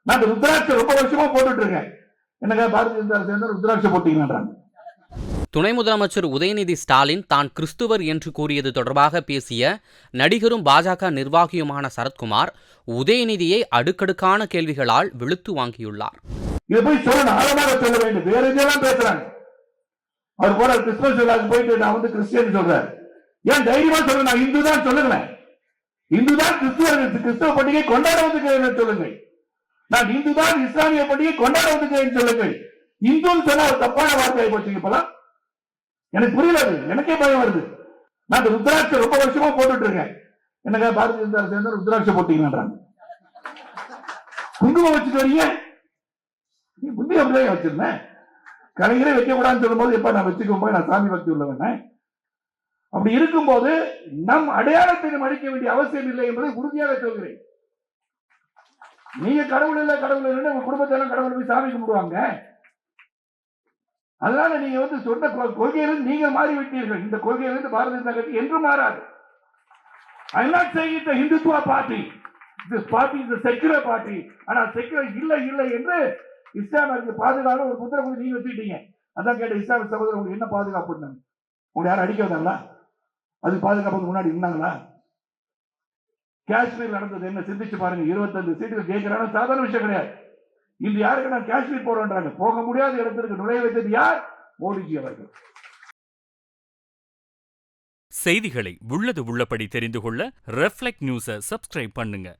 நான் ருத்ராட்சம் ரொம்ப வருஷமா போட்டுட்டு இருக்கேன். என்னங்க பாரதிய ஜனதா சேர்ந்த ருத்ராட்சம் போட்டீங்கன்றாங்க. துணை முதலமைச்சர் உதயநிதி ஸ்டாலின் தான் கிறிஸ்துவர் என்று கூறியது தொடர்பாக பேசிய நடிகரும் பாஜக நிர்வாகியுமான சரத்குமார் உதயநிதியை அடுக்கடுக்கான கேள்விகளால் வெளுத்து வாங்கியுள்ளார். இதை போய் சொல்லணும், ஆழமாக சொல்ல வேண்டும். வேற எதெல்லாம் பேசுறாங்க. அவர் போற கிறிஸ்துமஸ் விழாக்கு போயிட்டு நான் வந்து கிறிஸ்டியன் சொல்றேன். ஏன் தைரியமா சொல்லுங்க, நான் இந்து தான் சொல்லுங்களேன். இந்து தான் கிறிஸ்துவ பண்டிகை கொண்டாட வந்துக்கிறேன் சொல்லுங்கள். நான் இந்து தான் இஸ்லாமிய பண்டிகை கொண்டாட வந்துக்கிறேன் சொல்லுங்கள். இந்துன்னு சொன்னா ஒரு தப்பான வார்த்தை போச்சு. இப்பெல்லாம் எனக்கு புரியல, எனக்கே பயம் வருது. நான் ருத்ராட்சம் ரொம்ப வருஷமா போட்டுட்டு இருக்கேன். என்னங்க பாரதிய ஜனதா சேர்ந்த ருத்ராட்சம் போட்டீங்கன்றாங்க. குங்குமம் வச்சுட்டு வரீங்க, புத்தி அப்படியே வச்சிருந்தேன். கலைஞரே வைக்க கூடாதுன்னு சொல்லும் போது எப்ப நான் வச்சுக்கும் போது நான் சாமி பக்தி உள்ளவன். அப்படி இருக்கும்போது நம் அடையாளத்தை மடிக்க வேண்டிய அவசியம் இல்லை என்பதை உறுதியாக சொல்கிறேன். நீங்க கடவுள் இல்ல கடவுள் இல்லைன்னு உங்க குடும்பத்தெல்லாம் கடவுள் போய் சாமி கும்பிடுவாங்க. அதனால நீங்க வந்து சொன்ன கொள்கையிலிருந்து நீங்க மாறிவிட்டீர்கள். இந்த கொள்கையிலிருந்து பாரதிய ஜனதா கட்சி என்றும் மாறாது. I am not saying it's a Hindutva party. This party is a secular party. ஆனால் செக்குலர் இல்லை இல்லை என்று இஸ்லாமிற்கு பாதுகாப்பு ஒரு புத்தகம் நீங்க வச்சுட்டீங்க. அதான் கேட்ட இஸ்லாமிய சகோதரர் உங்களுக்கு என்ன பாதுகாப்பு? உங்களை யாரும் அடிக்க வந்தாங்களா? அது பாதுகாப்புக்கு முன்னாடி இருந்தாங்களா? காஷ்மீர் நடந்தது என்ன சிந்திச்சு பாருங்க. 25 சீட்டுகள் ஜெயிக்கிறாங்க, சாதாரண விஷயம் கிடையாது. இன்று யாருக்கு நான் காஷ்மீர் போறேன்றாங்க. போக முடியாத இடத்திற்கு நுழைய வைத்தது யார்? மோடிஜி அவர்கள். செய்திகளை உள்ளது உள்ளபடி தெரிந்து கொள்ள ரெஃப்ளெக்ட் நியூஸை சப்ஸ்கிரைப் பண்ணுங்க.